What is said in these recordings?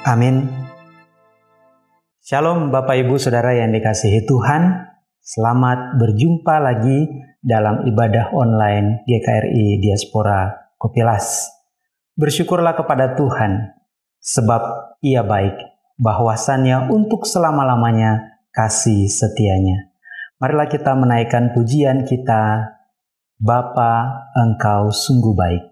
Amin. Shalom Bapak Ibu Saudara yang dikasihi Tuhan. Selamat berjumpa lagi dalam ibadah online GKRI Diaspora Kopilas. Bersyukurlah kepada Tuhan, sebab Ia baik, bahwasannya untuk selama-lamanya kasih setianya. Marilah kita menaikkan pujian kita, Bapa, Engkau sungguh baik.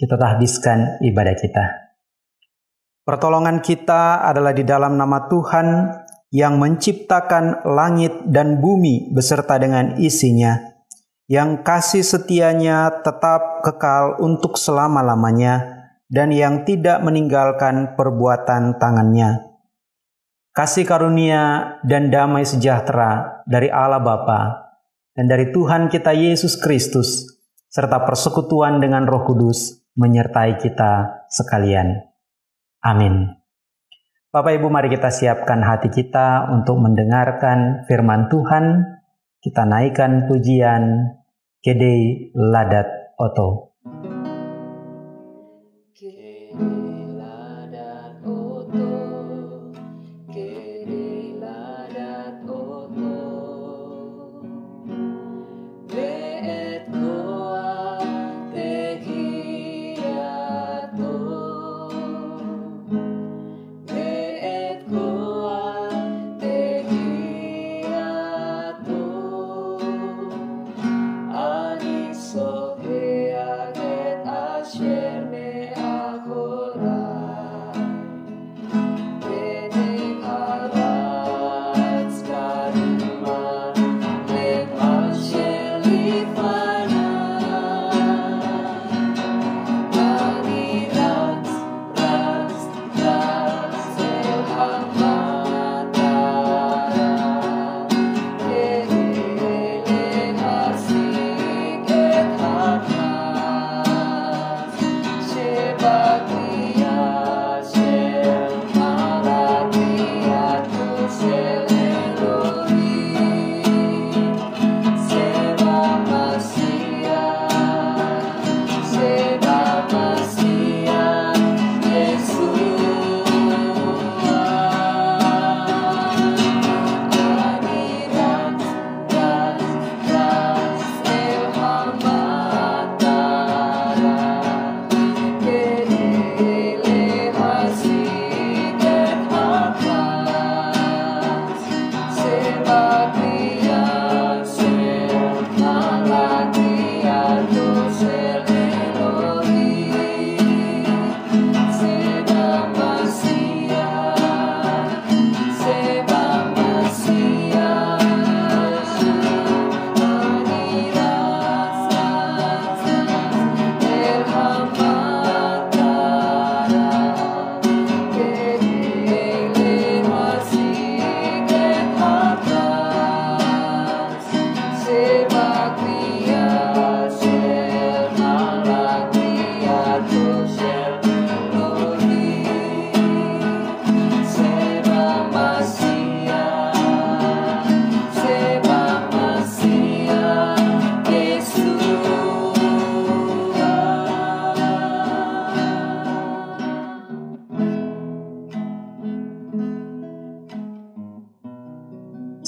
Kita tahbiskan ibadah kita. Pertolongan kita adalah di dalam nama Tuhan yang menciptakan langit dan bumi beserta dengan isinya, yang kasih setianya tetap kekal untuk selama-lamanya, dan yang tidak meninggalkan perbuatan tangannya. Kasih karunia dan damai sejahtera dari Allah Bapa dan dari Tuhan kita Yesus Kristus, serta persekutuan dengan Roh Kudus, menyertai kita sekalian. Amin. Bapak Ibu, mari kita siapkan hati kita untuk mendengarkan firman Tuhan. Kita naikkan pujian Kedei Ladat Oto.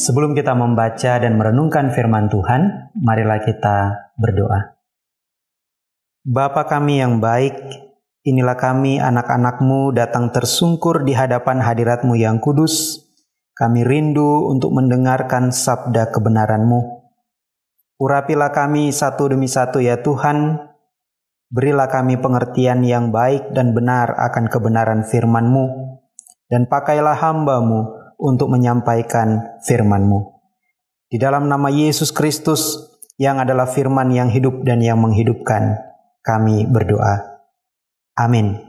Sebelum kita membaca dan merenungkan firman Tuhan, marilah kita berdoa. Bapa kami yang baik, inilah kami anak-anak-Mu datang tersungkur di hadapan hadirat-Mu yang kudus. Kami rindu untuk mendengarkan sabda kebenaran-Mu. Urapilah kami satu demi satu ya Tuhan. Berilah kami pengertian yang baik dan benar akan kebenaran firman-Mu. Dan pakailah hamba-Mu untuk menyampaikan firman-Mu. Di dalam nama Yesus Kristus yang adalah firman yang hidup dan yang menghidupkan, kami berdoa. Amin.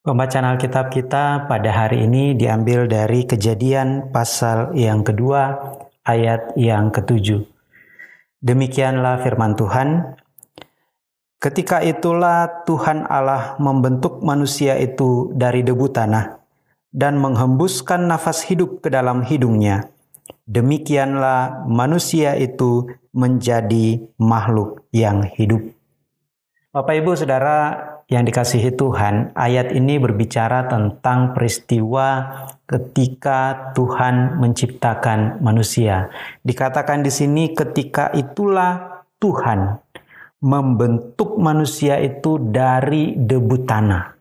Pembacaan Alkitab kita pada hari ini diambil dari Kejadian pasal yang kedua, ayat yang ke-7. Demikianlah firman Tuhan. Ketika itulah Tuhan Allah membentuk manusia itu dari debu tanah dan menghembuskan nafas hidup ke dalam hidungnya. Demikianlah manusia itu menjadi makhluk yang hidup. Bapak Ibu Saudara yang dikasihi Tuhan, ayat ini berbicara tentang peristiwa ketika Tuhan menciptakan manusia. Dikatakan di sini ketika itulah Tuhan membentuk manusia itu dari debu tanah.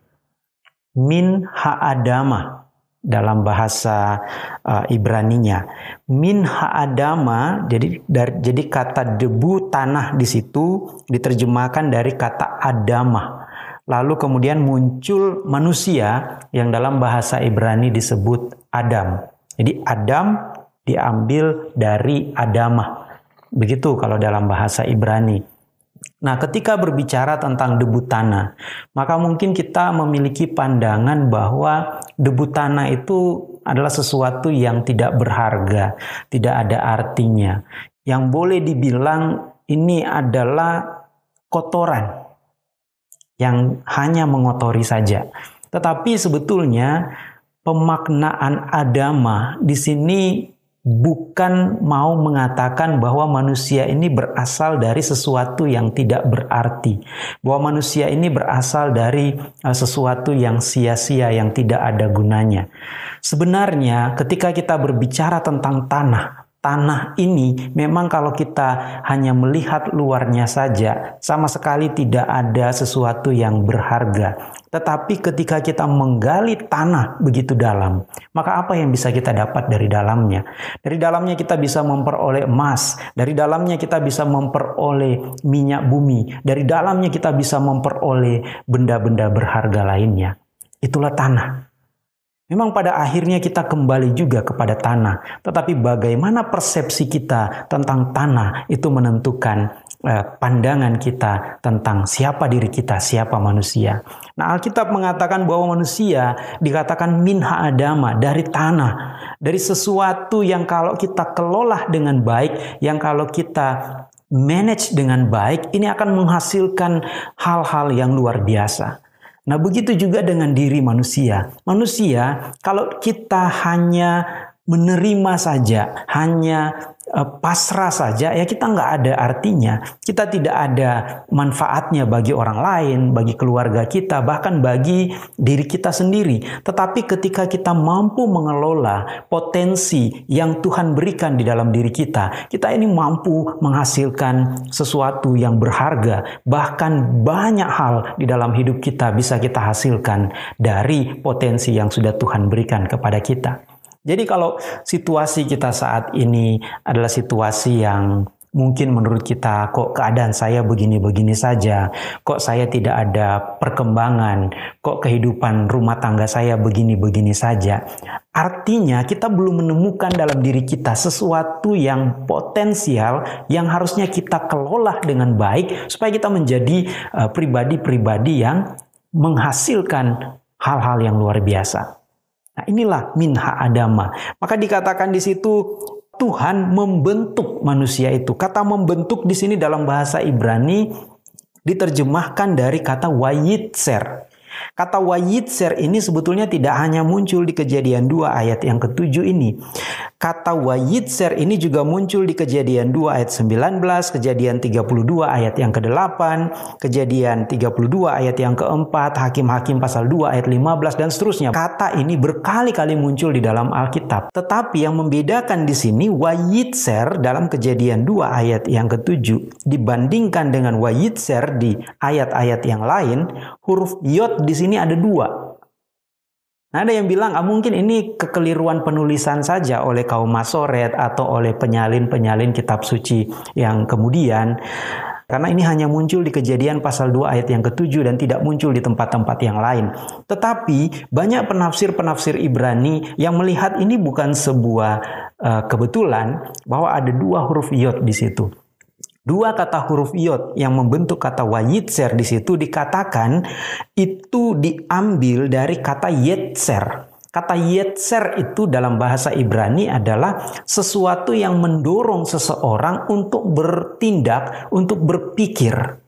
Min ha'adama dalam bahasa Ibraninya. Min ha'adama jadi kata debu tanah di situ diterjemahkan dari kata adamah. Lalu kemudian muncul manusia yang dalam bahasa Ibrani disebut Adam. Jadi Adam diambil dari adamah. Begitu kalau dalam bahasa Ibrani. Nah, ketika berbicara tentang debu tanah, maka mungkin kita memiliki pandangan bahwa debu tanah itu adalah sesuatu yang tidak berharga, tidak ada artinya. Yang boleh dibilang ini adalah kotoran yang hanya mengotori saja. Tetapi sebetulnya pemaknaan adamah di sini bukan mau mengatakan bahwa manusia ini berasal dari sesuatu yang tidak berarti. Bahwa manusia ini berasal dari sesuatu yang sia-sia, yang tidak ada gunanya. Sebenarnya ketika kita berbicara tentang tanah ini memang kalau kita hanya melihat luarnya saja, sama sekali tidak ada sesuatu yang berharga. Tetapi ketika kita menggali tanah begitu dalam, maka apa yang bisa kita dapat dari dalamnya? Dari dalamnya kita bisa memperoleh emas, dari dalamnya kita bisa memperoleh minyak bumi, dari dalamnya kita bisa memperoleh benda-benda berharga lainnya. Itulah tanah. Memang pada akhirnya kita kembali juga kepada tanah. Tetapi bagaimana persepsi kita tentang tanah itu menentukan pandangan kita tentang siapa diri kita, siapa manusia. Nah, Alkitab mengatakan bahwa manusia dikatakan min ha'adama, dari tanah. Dari sesuatu yang kalau kita kelola dengan baik, yang kalau kita manage dengan baik, ini akan menghasilkan hal-hal yang luar biasa. Nah, begitu juga dengan diri manusia. Manusia, kalau kita hanya menerima saja, hanya pasrah saja, ya kita nggak ada artinya. Kita tidak ada manfaatnya bagi orang lain, bagi keluarga kita, bahkan bagi diri kita sendiri. Tetapi ketika kita mampu mengelola potensi yang Tuhan berikan di dalam diri kita, kita ini mampu menghasilkan sesuatu yang berharga. Bahkan banyak hal di dalam hidup kita bisa kita hasilkan dari potensi yang sudah Tuhan berikan kepada kita. Jadi kalau situasi kita saat ini adalah situasi yang mungkin menurut kita, kok keadaan saya begini-begini saja, kok saya tidak ada perkembangan, kok kehidupan rumah tangga saya begini-begini saja. Artinya kita belum menemukan dalam diri kita sesuatu yang potensial yang harusnya kita kelola dengan baik supaya kita menjadi pribadi-pribadi yang menghasilkan hal-hal yang luar biasa. Nah, inilah min ha'adama. Maka dikatakan di situ Tuhan membentuk manusia itu. Kata membentuk di sini dalam bahasa Ibrani diterjemahkan dari kata wayitser. Kata wayitser ini sebetulnya tidak hanya muncul di Kejadian 2 ayat yang ke-7 ini. Kata wayitser ini juga muncul di Kejadian 2 ayat 19, Kejadian 32 ayat yang ke-8, Kejadian 32 ayat yang ke-4, Hakim-Hakim pasal 2 ayat 15 dan seterusnya. Kata ini berkali-kali muncul di dalam Alkitab. Tetapi yang membedakan di sini wayitser dalam Kejadian 2 ayat yang ke-7 dibandingkan dengan wayitser di ayat-ayat yang lain, huruf yod di sini ada 2. Nah, ada yang bilang, mungkin ini kekeliruan penulisan saja oleh kaum Masoret atau oleh penyalin-penyalin kitab suci yang kemudian. Karena ini hanya muncul di Kejadian pasal 2 ayat yang ke-7 dan tidak muncul di tempat-tempat yang lain. Tetapi banyak penafsir-penafsir Ibrani yang melihat ini bukan sebuah kebetulan bahwa ada 2 huruf yod di situ. 2 kata huruf yod yang membentuk kata wayitser di situ dikatakan itu diambil dari kata yetser. Kata yetser itu dalam bahasa Ibrani adalah sesuatu yang mendorong seseorang untuk bertindak, untuk berpikir.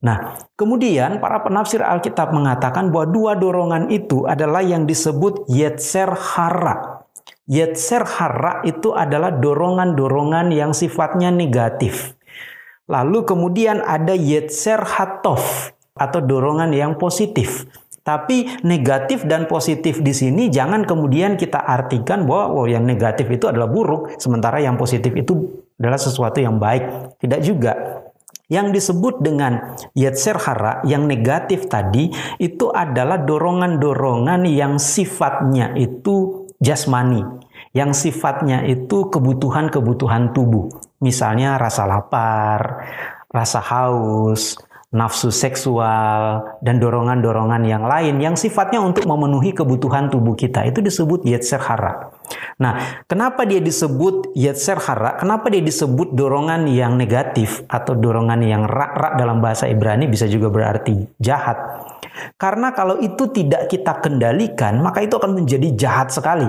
Nah, kemudian para penafsir Alkitab mengatakan bahwa 2 dorongan itu adalah yang disebut yetser hara. Yetser hara itu adalah dorongan-dorongan yang sifatnya negatif. Lalu kemudian ada yetser hatof atau dorongan yang positif. Tapi negatif dan positif di sini jangan kemudian kita artikan bahwa yang negatif itu adalah buruk, sementara yang positif itu adalah sesuatu yang baik. Tidak juga. Yang disebut dengan yetser hara yang negatif tadi itu adalah dorongan-dorongan yang sifatnya itu jasmani, yang sifatnya itu kebutuhan-kebutuhan tubuh. Misalnya rasa lapar, rasa haus, nafsu seksual, dan dorongan-dorongan yang lain yang sifatnya untuk memenuhi kebutuhan tubuh kita. Itu disebut yetser hara. Nah, kenapa dia disebut yetser hara? Kenapa dia disebut dorongan yang negatif atau dorongan yang ra dalam bahasa Ibrani bisa juga berarti jahat? Karena kalau itu tidak kita kendalikan, maka itu akan menjadi jahat sekali.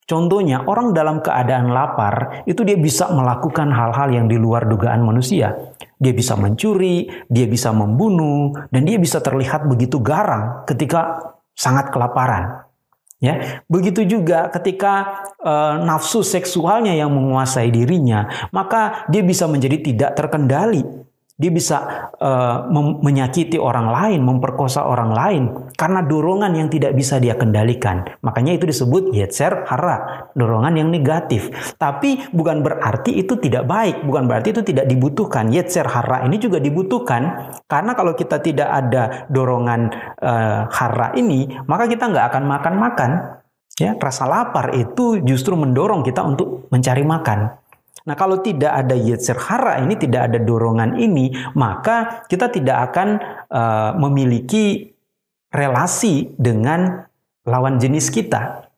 Contohnya, orang dalam keadaan lapar, itu dia bisa melakukan hal-hal yang di luar dugaan manusia. Dia bisa mencuri, dia bisa membunuh, dan dia bisa terlihat begitu garang ketika sangat kelaparan. Ya, begitu juga ketika nafsu seksualnya yang menguasai dirinya, maka dia bisa menjadi tidak terkendali. Dia bisa menyakiti orang lain, memperkosa orang lain karena dorongan yang tidak bisa dia kendalikan. Makanya itu disebut yetser hara, dorongan yang negatif. Tapi bukan berarti itu tidak baik, bukan berarti itu tidak dibutuhkan. Yetser hara ini juga dibutuhkan karena kalau kita tidak ada dorongan hara ini, maka kita nggak akan makan-makan. Ya, rasa lapar itu justru mendorong kita untuk mencari makan. Nah, kalau tidak ada yetser hara ini, tidak ada dorongan ini, maka kita tidak akan memiliki relasi dengan lawan jenis kita.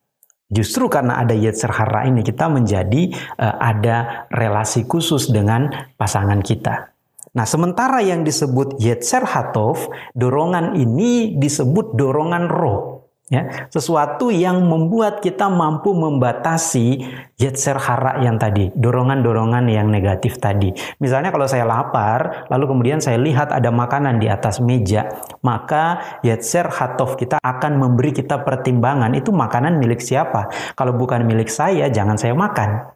Justru karena ada yetser hara ini, kita menjadi ada relasi khusus dengan pasangan kita. Nah, sementara yang disebut yetser hatof, dorongan ini disebut dorongan roh. Ya, sesuatu yang membuat kita mampu membatasi yetser hara yang tadi, dorongan-dorongan yang negatif tadi. Misalnya kalau saya lapar, lalu kemudian saya lihat ada makanan di atas meja, maka yetser hatof kita akan memberi kita pertimbangan, itu makanan milik siapa? Kalau bukan milik saya, jangan saya makan.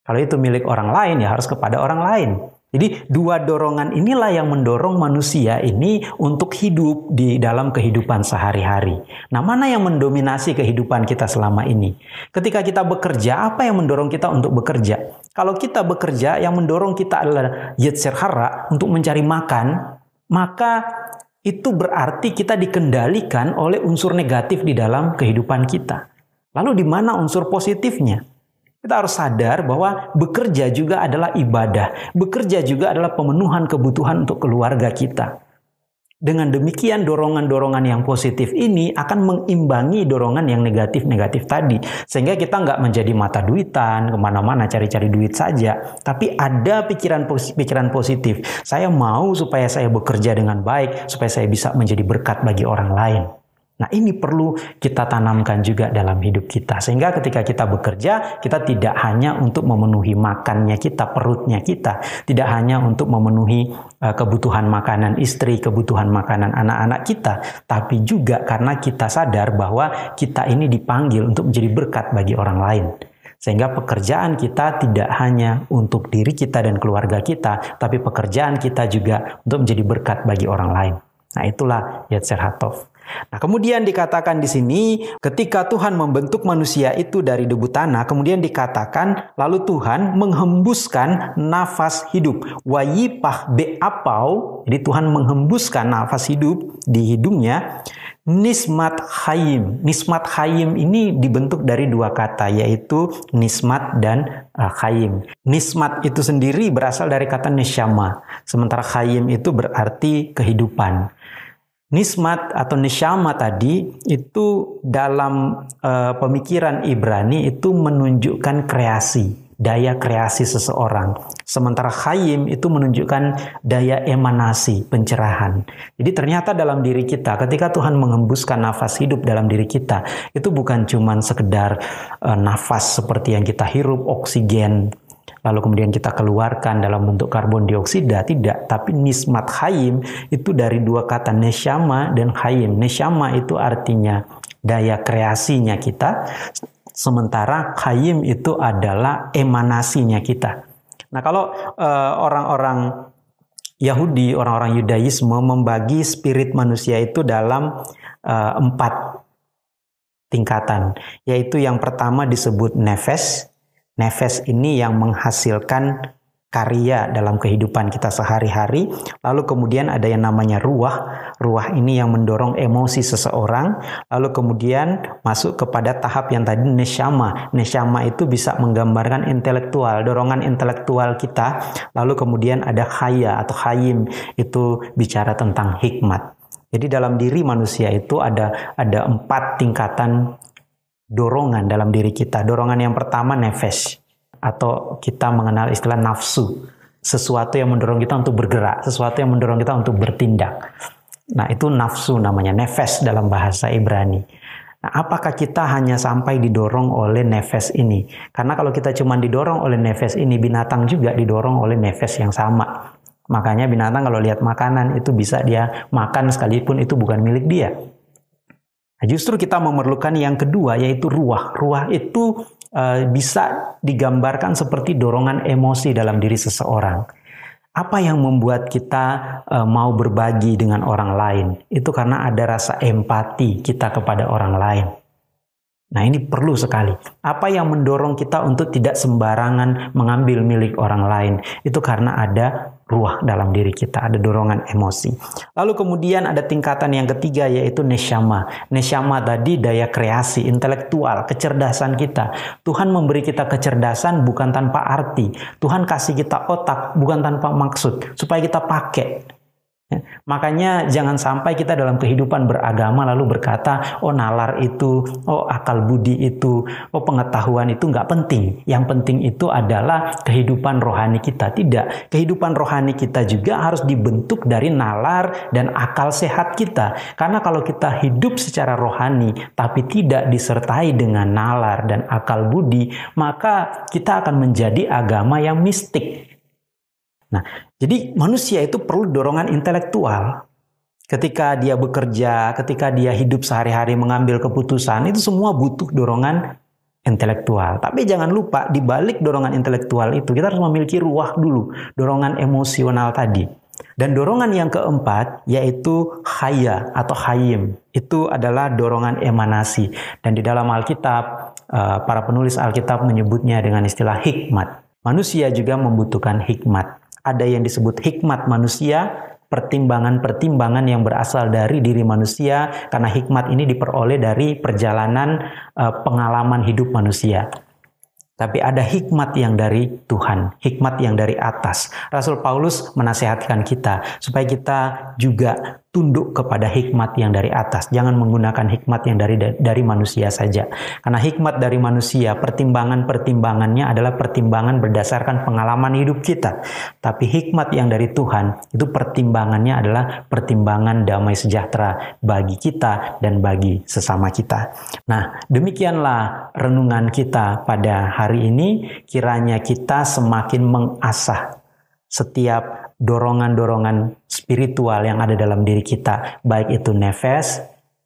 Kalau itu milik orang lain, ya harus kepada orang lain. Jadi 2 dorongan inilah yang mendorong manusia ini untuk hidup di dalam kehidupan sehari-hari. Nah, mana yang mendominasi kehidupan kita selama ini? Ketika kita bekerja, apa yang mendorong kita untuk bekerja? Kalau kita bekerja, yang mendorong kita adalah yetser hara untuk mencari makan, maka itu berarti kita dikendalikan oleh unsur negatif di dalam kehidupan kita. Lalu di mana unsur positifnya? Kita harus sadar bahwa bekerja juga adalah ibadah. Bekerja juga adalah pemenuhan kebutuhan untuk keluarga kita. Dengan demikian dorongan-dorongan yang positif ini akan mengimbangi dorongan yang negatif-negatif tadi. Sehingga kita nggak menjadi mata duitan, kemana-mana cari-cari duit saja. Tapi ada pikiran positif. Saya mau supaya saya bekerja dengan baik, supaya saya bisa menjadi berkat bagi orang lain. Nah, ini perlu kita tanamkan juga dalam hidup kita. Sehingga ketika kita bekerja, kita tidak hanya untuk memenuhi makannya kita, perutnya kita. Tidak hanya untuk memenuhi kebutuhan makanan istri, kebutuhan makanan anak-anak kita. Tapi juga karena kita sadar bahwa kita ini dipanggil untuk menjadi berkat bagi orang lain. Sehingga pekerjaan kita tidak hanya untuk diri kita dan keluarga kita, tapi pekerjaan kita juga untuk menjadi berkat bagi orang lain. Nah, itulah Yetzer Hatov. Nah, kemudian dikatakan di sini, ketika Tuhan membentuk manusia itu dari debu tanah, kemudian dikatakan, lalu Tuhan menghembuskan nafas hidup. Wayipah be'apau, jadi Tuhan menghembuskan nafas hidup di hidungnya, Nismat Hayim. Nismat Hayim ini dibentuk dari dua kata, yaitu Nismat dan Hayim. Nismat itu sendiri berasal dari kata Neshama, sementara Hayim itu berarti kehidupan. Nismat atau neshama tadi itu dalam pemikiran Ibrani itu menunjukkan kreasi, daya kreasi seseorang. Sementara Hayim itu menunjukkan daya emanasi, pencerahan. Jadi ternyata dalam diri kita, ketika Tuhan menghembuskan nafas hidup dalam diri kita, itu bukan cuma sekedar nafas seperti yang kita hirup, oksigen, lalu kemudian kita keluarkan dalam bentuk karbon dioksida, tidak. Tapi nismat hayim itu dari dua kata neshama dan hayim. Neshama itu artinya daya kreasinya kita, sementara hayim itu adalah emanasinya kita. Nah, kalau orang-orang Yahudi, orang-orang Yudaisme membagi spirit manusia itu dalam 4 tingkatan, yaitu yang pertama disebut nefes. Nefes ini yang menghasilkan karya dalam kehidupan kita sehari-hari. Lalu kemudian ada yang namanya ruah. Ruah ini yang mendorong emosi seseorang. Lalu kemudian masuk kepada tahap yang tadi neshama. Neshama itu bisa menggambarkan intelektual, dorongan intelektual kita. Lalu kemudian ada haya atau hayim, itu bicara tentang hikmat. Jadi dalam diri manusia itu ada 4 tingkatan dorongan dalam diri kita. Dorongan yang pertama nefes, atau kita mengenal istilah nafsu. Sesuatu yang mendorong kita untuk bergerak, sesuatu yang mendorong kita untuk bertindak. Nah, itu nafsu namanya, nefes dalam bahasa Ibrani. Nah, apakah kita hanya sampai didorong oleh nefes ini? Karena kalau kita cuma didorong oleh nefes ini, binatang juga didorong oleh nefes yang sama. Makanya binatang kalau lihat makanan itu bisa dia makan sekalipun itu bukan milik dia. Justru kita memerlukan yang kedua, yaitu ruah. Ruah itu bisa digambarkan seperti dorongan emosi dalam diri seseorang. Apa yang membuat kita mau berbagi dengan orang lain? Itu karena ada rasa empati kita kepada orang lain. Nah, ini perlu sekali. Apa yang mendorong kita untuk tidak sembarangan mengambil milik orang lain? Itu karena ada ruah dalam diri kita, ada dorongan emosi. Lalu kemudian ada tingkatan yang ketiga, yaitu neshama. Neshama tadi daya kreasi, intelektual, kecerdasan kita. Tuhan memberi kita kecerdasan bukan tanpa arti. Tuhan kasih kita otak bukan tanpa maksud, supaya kita pakai. Makanya jangan sampai kita dalam kehidupan beragama lalu berkata, oh nalar itu, oh akal budi itu, oh pengetahuan itu nggak penting. Yang penting itu adalah kehidupan rohani kita. Tidak, kehidupan rohani kita juga harus dibentuk dari nalar dan akal sehat kita. Karena kalau kita hidup secara rohani tapi tidak disertai dengan nalar dan akal budi, maka kita akan menjadi agama yang mistik. Nah, jadi manusia itu perlu dorongan intelektual. Ketika dia bekerja, ketika dia hidup sehari-hari mengambil keputusan, itu semua butuh dorongan intelektual. Tapi jangan lupa, di balik dorongan intelektual itu, kita harus memiliki ruah dulu, dorongan emosional tadi. Dan dorongan yang keempat, yaitu haya atau hayim. Itu adalah dorongan emanasi. Dan di dalam Alkitab, para penulis Alkitab menyebutnya dengan istilah hikmat. Manusia juga membutuhkan hikmat. Ada yang disebut hikmat manusia, pertimbangan-pertimbangan yang berasal dari diri manusia, karena hikmat ini diperoleh dari perjalanan pengalaman hidup manusia. Tapi ada hikmat yang dari Tuhan, hikmat yang dari atas. Rasul Paulus menasihatkan kita supaya kita juga tunduk kepada hikmat yang dari atas. Jangan menggunakan hikmat yang dari manusia saja. Karena hikmat dari manusia, pertimbangannya adalah pertimbangan berdasarkan pengalaman hidup kita. Tapi hikmat yang dari Tuhan, itu pertimbangannya adalah pertimbangan damai sejahtera bagi kita dan bagi sesama kita. Nah, demikianlah renungan kita pada hari ini. Kiranya kita semakin mengasah setiap dorongan-dorongan spiritual yang ada dalam diri kita, baik itu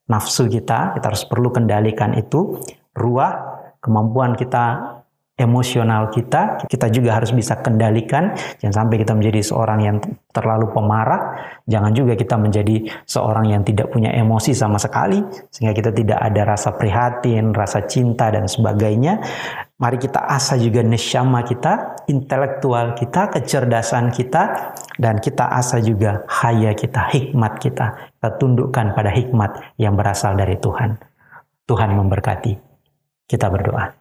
nafsu kita harus perlu kendalikan itu, ruah, kemampuan kita, emosional kita juga harus bisa kendalikan. Jangan sampai kita menjadi seorang yang terlalu pemarah, jangan juga kita menjadi seorang yang tidak punya emosi sama sekali, sehingga kita tidak ada rasa prihatin, rasa cinta, dan sebagainya. Mari kita asah juga nesyama kita, intelektual kita, kecerdasan kita, dan kita asah juga haya kita, hikmat kita. Kita tundukkan pada hikmat yang berasal dari Tuhan. Tuhan memberkati. Kita berdoa.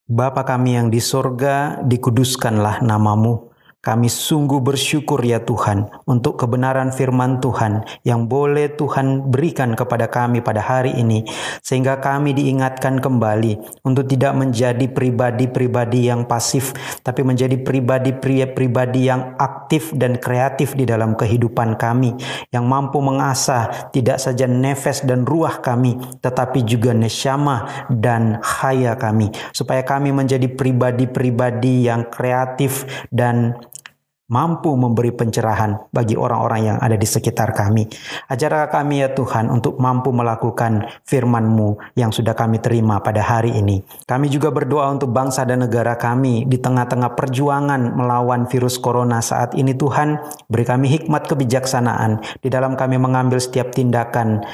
Bapa kami yang di sorga, dikuduskanlah namamu. Kami sungguh bersyukur ya Tuhan untuk kebenaran firman Tuhan yang boleh Tuhan berikan kepada kami pada hari ini. Sehingga kami diingatkan kembali untuk tidak menjadi pribadi-pribadi yang pasif, tapi menjadi pribadi yang aktif dan kreatif di dalam kehidupan kami. Yang mampu mengasah tidak saja nefes dan ruah kami, tetapi juga nesyama dan haya kami. Supaya kami menjadi pribadi-pribadi yang kreatif dan mampu memberi pencerahan bagi orang-orang yang ada di sekitar kami. Ajarlah kami ya Tuhan untuk mampu melakukan firman-Mu yang sudah kami terima pada hari ini. Kami juga berdoa untuk bangsa dan negara kami di tengah-tengah perjuangan melawan virus corona saat ini. Tuhan, beri kami hikmat kebijaksanaan di dalam kami mengambil setiap tindakan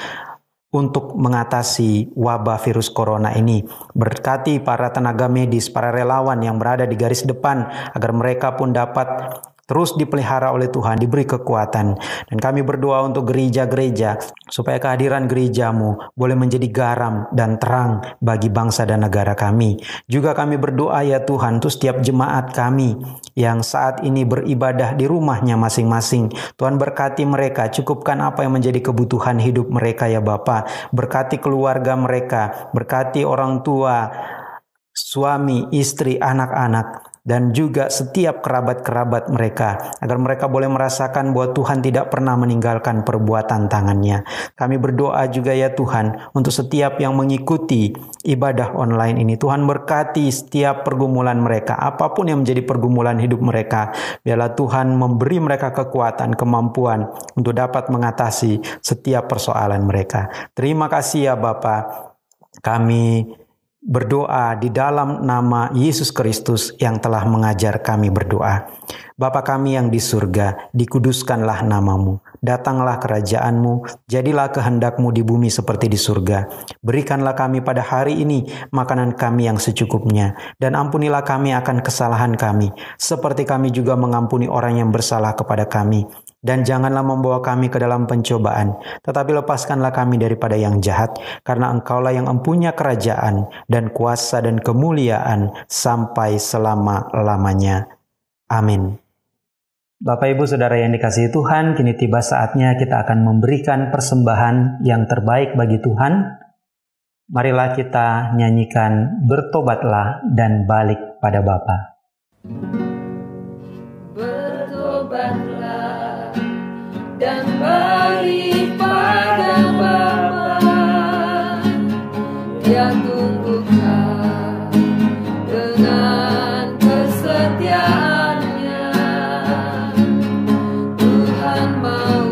untuk mengatasi wabah virus corona ini. Berkati para tenaga medis, para relawan yang berada di garis depan, agar mereka pun dapat terus dipelihara oleh Tuhan, diberi kekuatan. Dan kami berdoa untuk gereja-gereja, supaya kehadiran gereja-Mu boleh menjadi garam dan terang bagi bangsa dan negara kami. Juga kami berdoa ya Tuhan untuk setiap jemaat kami yang saat ini beribadah di rumahnya masing-masing. Tuhan berkati mereka, cukupkan apa yang menjadi kebutuhan hidup mereka ya Bapa. Berkati keluarga mereka, berkati orang tua, suami, istri, anak-anak, dan juga setiap kerabat-kerabat mereka, agar mereka boleh merasakan bahwa Tuhan tidak pernah meninggalkan perbuatan tangannya. Kami berdoa juga ya Tuhan untuk setiap yang mengikuti ibadah online ini. Tuhan berkati setiap pergumulan mereka, apapun yang menjadi pergumulan hidup mereka. Biarlah Tuhan memberi mereka kekuatan, kemampuan untuk dapat mengatasi setiap persoalan mereka. Terima kasih ya Bapa. Kami berdoa di dalam nama Yesus Kristus yang telah mengajar kami berdoa. Bapa kami yang di surga, dikuduskanlah namamu. Datanglah kerajaan-Mu, jadilah kehendak-Mu di bumi seperti di surga. Berikanlah kami pada hari ini makanan kami yang secukupnya. Dan ampunilah kami akan kesalahan kami, seperti kami juga mengampuni orang yang bersalah kepada kami. Dan janganlah membawa kami ke dalam pencobaan, tetapi lepaskanlah kami daripada yang jahat, karena Engkaulah yang mempunyai kerajaan dan kuasa dan kemuliaan sampai selama-lamanya. Amin. Bapak Ibu Saudara yang dikasihi Tuhan, kini tiba saatnya kita akan memberikan persembahan yang terbaik bagi Tuhan. Marilah kita nyanyikan Bertobatlah dan Balik pada Bapa. Bertobatlah dan balik pada Bapa yang tumbuhkan dengan kesetiaannya. Tuhan mau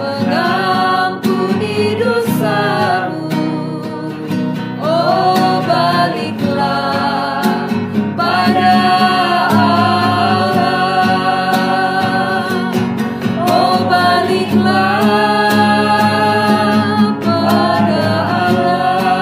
mengampuni dosamu. Oh, baliklah pada baliklah pada Allah.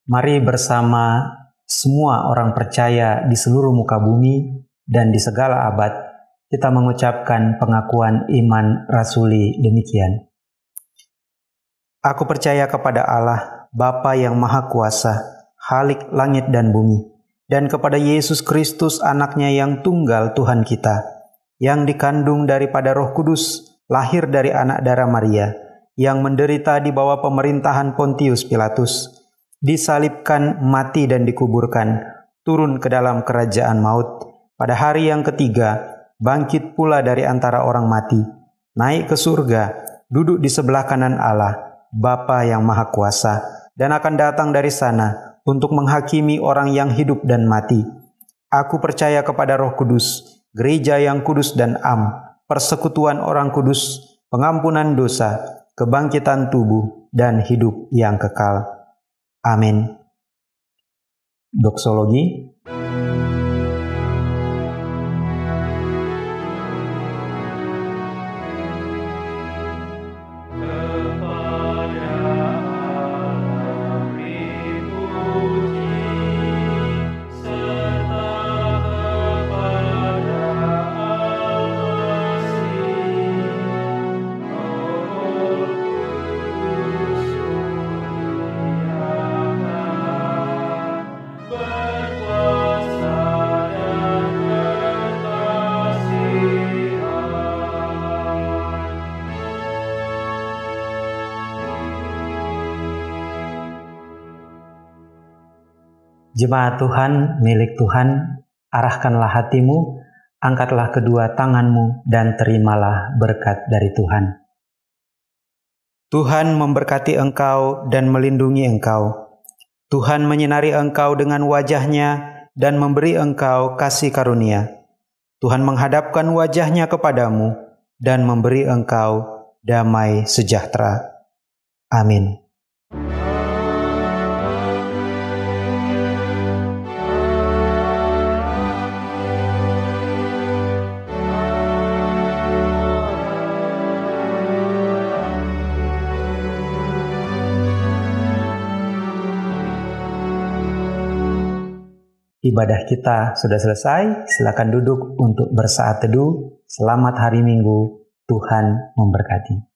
Mari bersama semua orang percaya di seluruh muka bumi dan di segala abad, kita mengucapkan pengakuan iman rasuli demikian. Aku percaya kepada Allah, Bapa yang Maha Kuasa, Khalik langit dan bumi, dan kepada Yesus Kristus anaknya yang tunggal Tuhan kita, yang dikandung daripada Roh Kudus, lahir dari anak darah Maria, yang menderita di bawah pemerintahan Pontius Pilatus, disalibkan, mati dan dikuburkan, turun ke dalam kerajaan maut, pada hari yang ketiga, bangkit pula dari antara orang mati, naik ke surga, duduk di sebelah kanan Allah, Bapa yang Maha Kuasa, dan akan datang dari sana untuk menghakimi orang yang hidup dan mati. Aku percaya kepada Roh Kudus, gereja yang kudus dan am, persekutuan orang kudus, pengampunan dosa, kebangkitan tubuh, dan hidup yang kekal. Amin. Doksologi. Jemaat Tuhan, milik Tuhan, arahkanlah hatimu, angkatlah kedua tanganmu, dan terimalah berkat dari Tuhan. Tuhan memberkati engkau dan melindungi engkau. Tuhan menyinari engkau dengan wajah-Nya dan memberi engkau kasih karunia. Tuhan menghadapkan wajah-Nya kepadamu dan memberi engkau damai sejahtera. Amin. Ibadah kita sudah selesai, silakan duduk untuk bersaat teduh. Selamat hari Minggu, Tuhan memberkati.